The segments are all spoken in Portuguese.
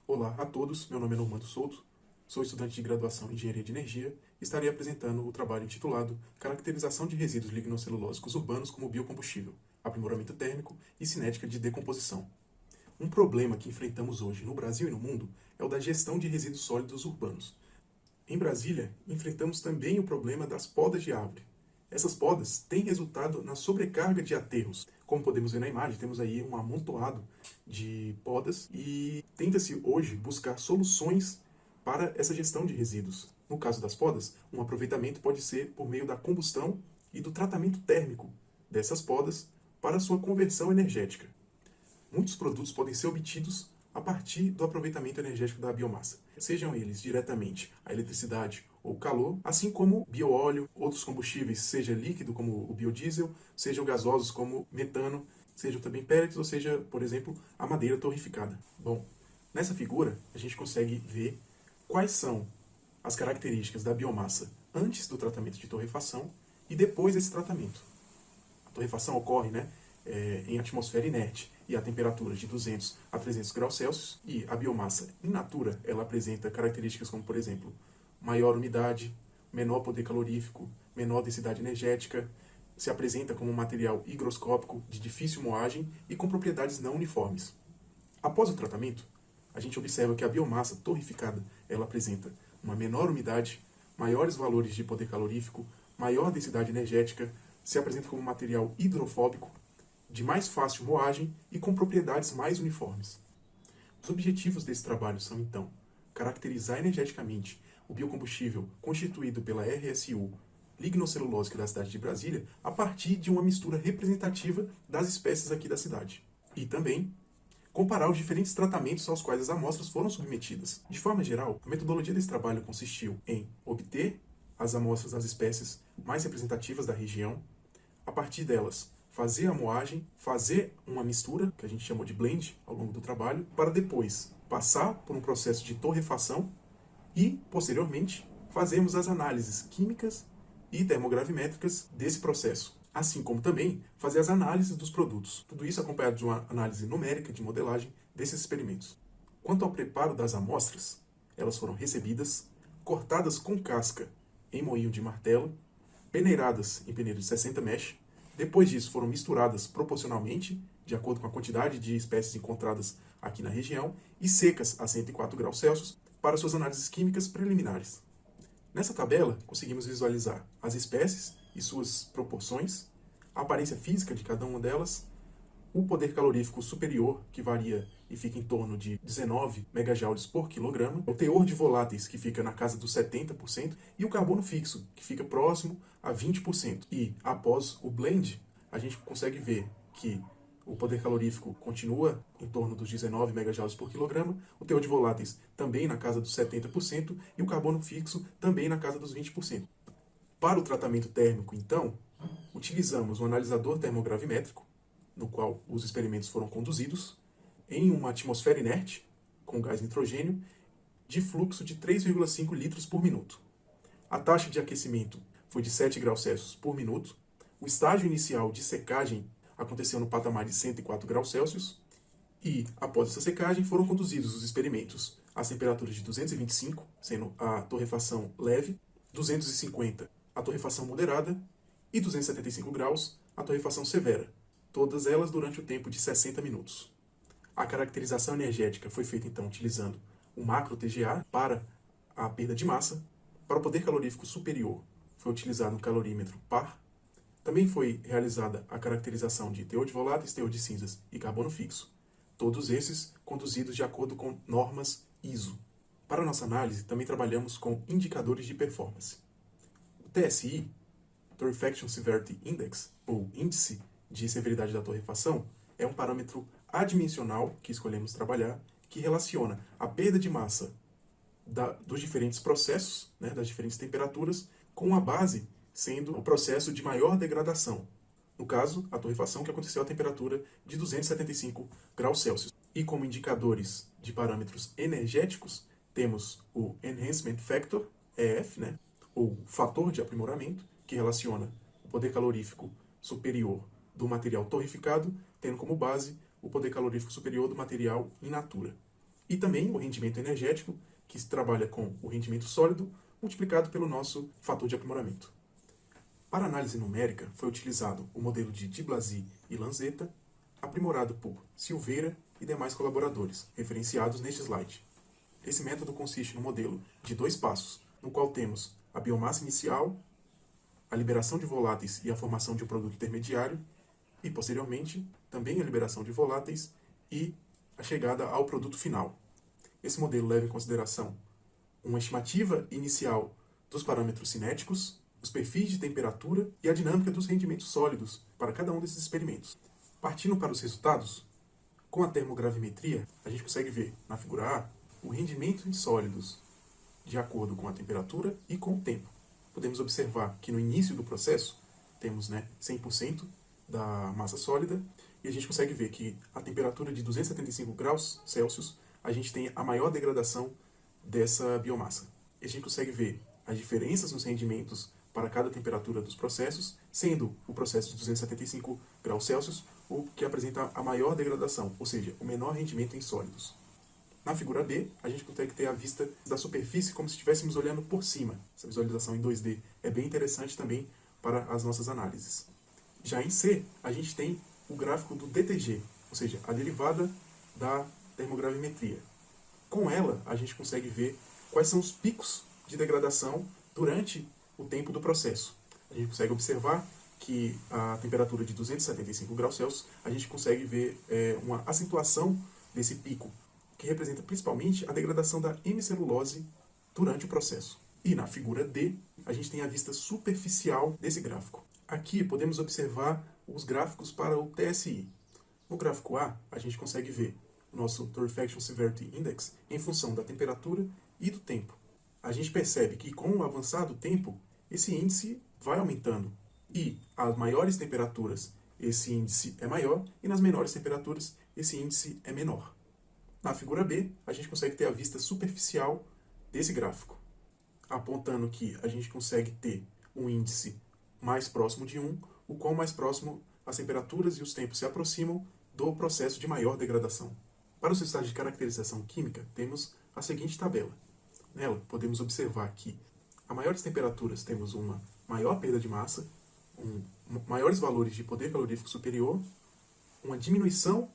Olá a todos, meu nome é Normando Souto, sou estudante de graduação em Engenharia de Energia e estarei apresentando o trabalho intitulado Caracterização de resíduos lignocelulósicos urbanos como biocombustível, aprimoramento térmico e cinética de decomposição. Um problema que enfrentamos hoje no Brasil e no mundo é o da gestão de resíduos sólidos urbanos. Em Brasília, enfrentamos também o problema das podas de árvore. Essas podas têm resultado na sobrecarga de aterros. Como podemos ver na imagem, temos aí um amontoado de podas e tenta-se hoje buscar soluções para essa gestão de resíduos. No caso das podas, um aproveitamento pode ser por meio da combustão e do tratamento térmico dessas podas para sua conversão energética. Muitos produtos podem ser obtidos a partir do aproveitamento energético da biomassa, sejam eles diretamente a eletricidade ou calor, assim como bioóleo, outros combustíveis, seja líquido como o biodiesel, sejam gasosos como metano, sejam também pellets, ou seja, por exemplo, a madeira torreficada. Bom, nessa figura a gente consegue ver quais são as características da biomassa antes do tratamento de torrefação e depois desse tratamento. A torrefação ocorre, em atmosfera inerte e a temperaturas de 200 a 300 graus Celsius, e a biomassa in natura ela apresenta características como, por exemplo, maior umidade, menor poder calorífico, menor densidade energética, se apresenta como um material higroscópico de difícil moagem e com propriedades não uniformes. Após o tratamento, a gente observa que a biomassa torrificada ela apresenta uma menor umidade, maiores valores de poder calorífico, maior densidade energética, se apresenta como um material hidrofóbico, de mais fácil moagem e com propriedades mais uniformes. Os objetivos desse trabalho são, então, caracterizar energeticamente o biocombustível constituído pela RSU lignocelulósica da cidade de Brasília a partir de uma mistura representativa das espécies aqui da cidade. E também comparar os diferentes tratamentos aos quais as amostras foram submetidas. De forma geral, a metodologia desse trabalho consistiu em obter as amostras das espécies mais representativas da região, a partir delas fazer a moagem, fazer uma mistura, que a gente chamou de blend, ao longo do trabalho, para depois passar por um processo de torrefação e, posteriormente, fazermos as análises químicas e termogravimétricas desse processo, assim como também fazer as análises dos produtos. Tudo isso acompanhado de uma análise numérica de modelagem desses experimentos. Quanto ao preparo das amostras, elas foram recebidas, cortadas com casca em moinho de martelo, peneiradas em peneiro de 60 mesh. Depois disso, foram misturadas proporcionalmente, de acordo com a quantidade de espécies encontradas aqui na região, e secas a 104 graus Celsius para suas análises químicas preliminares. Nessa tabela, conseguimos visualizar as espécies e suas proporções, a aparência física de cada uma delas, o poder calorífico superior, que varia e fica em torno de 19 megajoules por quilograma, o teor de voláteis, que fica na casa dos 70%, e o carbono fixo, que fica próximo a 20%. E após o blend, a gente consegue ver que o poder calorífico continua em torno dos 19 megajoules por quilograma, o teor de voláteis também na casa dos 70% e o carbono fixo também na casa dos 20%. Para o tratamento térmico, então, utilizamos um analisador termogravimétrico, no qual os experimentos foram conduzidos, em uma atmosfera inerte, com gás nitrogênio, de fluxo de 3,5 litros por minuto. A taxa de aquecimento foi de 7 graus Celsius por minuto. O estágio inicial de secagem aconteceu no patamar de 104 graus Celsius. E, após essa secagem, foram conduzidos os experimentos às temperaturas de 225, sendo a torrefação leve, 250, a torrefação moderada, e 275 graus, a torrefação severa, todas elas durante o tempo de 60 minutos. A caracterização energética foi feita, então, utilizando o macro TGA para a perda de massa. Para o poder calorífico superior, foi utilizado um calorímetro par. Também foi realizada a caracterização de teor de voláteis, teor de cinzas e carbono fixo. Todos esses conduzidos de acordo com normas ISO. Para a nossa análise, também trabalhamos com indicadores de performance. O TSI, Torrefaction Severity Index, ou Índice de Severidade da Torrefação, é um parâmetro adimensional que escolhemos trabalhar, que relaciona a perda de massa dos diferentes processos, das diferentes temperaturas, com a base sendo o processo de maior degradação. No caso, a torrefação que aconteceu a temperatura de 275 graus Celsius. E como indicadores de parâmetros energéticos, temos o Enhancement Factor, EF, ou fator de aprimoramento, que relaciona o poder calorífico superior do material torrificado, tendo como base o poder calorífico superior do material in natura. E também o rendimento energético, que se trabalha com o rendimento sólido multiplicado pelo nosso fator de aprimoramento. Para análise numérica, foi utilizado o modelo de Di Blasi e Lanzetta, aprimorado por Silveira e demais colaboradores, referenciados neste slide. Esse método consiste no modelo de 2 passos, no qual temos a biomassa inicial, a liberação de voláteis e a formação de um produto intermediário, e, posteriormente, também a liberação de voláteis e a chegada ao produto final. Esse modelo leva em consideração uma estimativa inicial dos parâmetros cinéticos, os perfis de temperatura e a dinâmica dos rendimentos sólidos para cada um desses experimentos. Partindo para os resultados, com a termogravimetria, a gente consegue ver, na figura A, o rendimento em sólidos de acordo com a temperatura e com o tempo. Podemos observar que no início do processo temos 100% da massa sólida e a gente consegue ver que a temperatura de 275 graus Celsius a gente tem a maior degradação dessa biomassa. E a gente consegue ver as diferenças nos rendimentos para cada temperatura dos processos, sendo o processo de 275 graus Celsius o que apresenta a maior degradação, ou seja, o menor rendimento em sólidos. Na figura B, a gente consegue ter a vista da superfície como se estivéssemos olhando por cima. Essa visualização em 2D é bem interessante também para as nossas análises. Já em C, a gente tem o gráfico do DTG, ou seja, a derivada da termogravimetria. Com ela, a gente consegue ver quais são os picos de degradação durante o tempo do processo. A gente consegue observar que a temperatura de 275 graus Celsius, a gente consegue ver uma acentuação desse pico, que representa principalmente a degradação da hemicelulose durante o processo. E na figura D, a gente tem a vista superficial desse gráfico. Aqui podemos observar os gráficos para o TSI. No gráfico A, a gente consegue ver o nosso Torrefaction Severity Index em função da temperatura e do tempo. A gente percebe que com o avançar do tempo, esse índice vai aumentando. E às maiores temperaturas, esse índice é maior, e nas menores temperaturas, esse índice é menor. Na figura B, a gente consegue ter a vista superficial desse gráfico, apontando que a gente consegue ter um índice mais próximo de 1, o qual mais próximo as temperaturas e os tempos se aproximam do processo de maior degradação. Para os resultados de caracterização química, temos a seguinte tabela. Nela, podemos observar que a maiores temperaturas temos uma maior perda de massa, maiores valores de poder calorífico superior, uma diminuição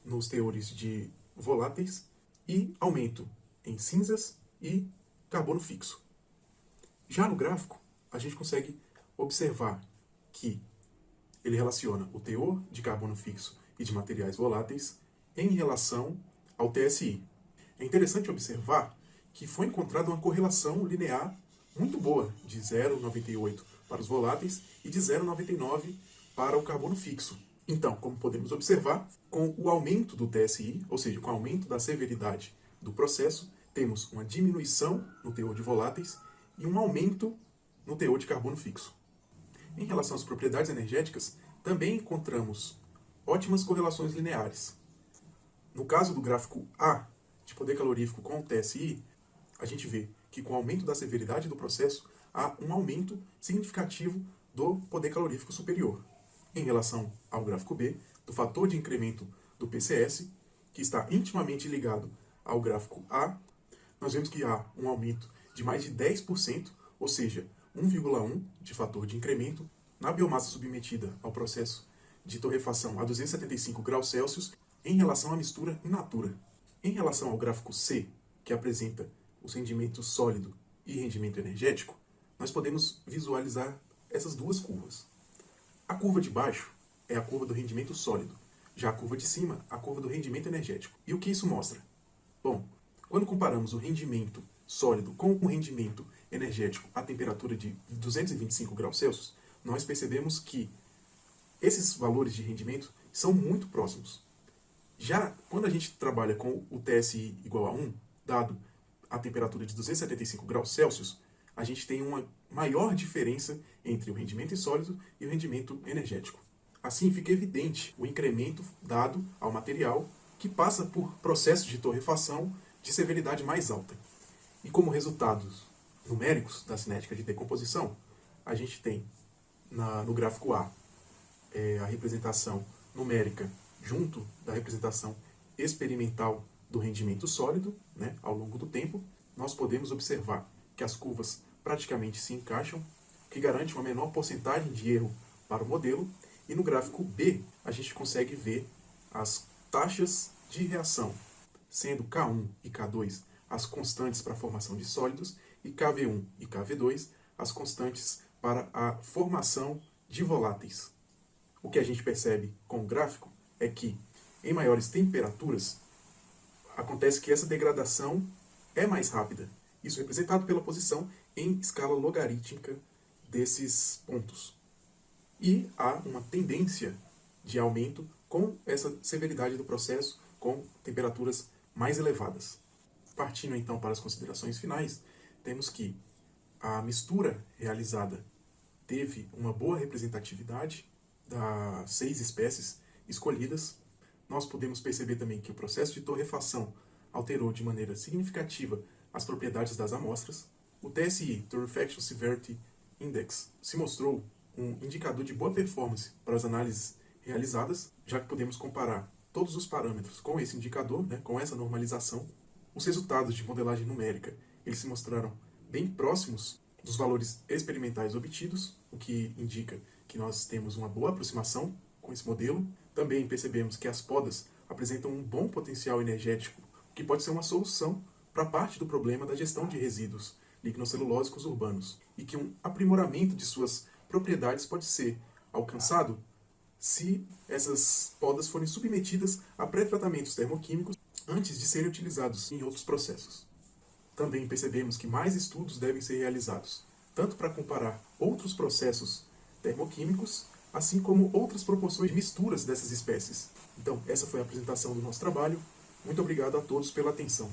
nos teores de voláteis e aumento em cinzas e carbono fixo. Já no gráfico, a gente consegue observar que ele relaciona o teor de carbono fixo e de materiais voláteis em relação ao TSI. É interessante observar que foi encontrada uma correlação linear muito boa, de 0,98 para os voláteis e de 0,99 para o carbono fixo. Então, como podemos observar, com o aumento do TSI, ou seja, com o aumento da severidade do processo, temos uma diminuição no teor de voláteis e um aumento no teor de carbono fixo. Em relação às propriedades energéticas, também encontramos ótimas correlações lineares. No caso do gráfico A, de poder calorífico com o TSI, a gente vê que com o aumento da severidade do processo, há um aumento significativo do poder calorífico superior. Em relação ao gráfico B, do fator de incremento do PCS, que está intimamente ligado ao gráfico A, nós vemos que há um aumento de mais de 10%, ou seja, 1,1 de fator de incremento na biomassa submetida ao processo de torrefação a 275 graus Celsius em relação à mistura in natura. Em relação ao gráfico C, que apresenta os rendimentos sólido e rendimento energético, nós podemos visualizar essas duas curvas. A curva de baixo é a curva do rendimento sólido, já a curva de cima, a curva do rendimento energético. E o que isso mostra? Bom, quando comparamos o rendimento sólido com o rendimento energético à temperatura de 225 graus Celsius, nós percebemos que esses valores de rendimento são muito próximos. Já quando a gente trabalha com o TSI igual a 1, dado a temperatura de 275 graus Celsius, a gente tem uma maior diferença entre o rendimento sólido e o rendimento energético. Assim, fica evidente o incremento dado ao material que passa por processos de torrefação de severidade mais alta. E como resultados numéricos da cinética de decomposição, a gente tem no gráfico A a representação numérica junto da representação experimental do rendimento sólido, né, ao longo do tempo, nós podemos observar que as curvas praticamente se encaixam, o que garante uma menor porcentagem de erro para o modelo, e no gráfico B a gente consegue ver as taxas de reação, sendo K1 e K2 as constantes para a formação de sólidos e KV1 e KV2 as constantes para a formação de voláteis. O que a gente percebe com o gráfico é que em maiores temperaturas acontece que essa degradação é mais rápida. Isso é representado pela posição em escala logarítmica desses pontos. E há uma tendência de aumento com essa severidade do processo, com temperaturas mais elevadas. Partindo então para as considerações finais, temos que a mistura realizada teve uma boa representatividade das 6 espécies escolhidas. Nós podemos perceber também que o processo de torrefação alterou de maneira significativa as propriedades das amostras. O TSI, Torrefaction Severity Index, se mostrou um indicador de boa performance para as análises realizadas, já que podemos comparar todos os parâmetros com esse indicador, né, com essa normalização. Os resultados de modelagem numérica eles se mostraram bem próximos dos valores experimentais obtidos, o que indica que nós temos uma boa aproximação com esse modelo. Também percebemos que as podas apresentam um bom potencial energético, o que pode ser uma solução para parte do problema da gestão de resíduos lignocelulósicos urbanos, e que um aprimoramento de suas propriedades pode ser alcançado se essas podas forem submetidas a pré-tratamentos termoquímicos antes de serem utilizados em outros processos. Também percebemos que mais estudos devem ser realizados, tanto para comparar outros processos termoquímicos, assim como outras proporções de misturas dessas espécies. Então, essa foi a apresentação do nosso trabalho. Muito obrigado a todos pela atenção.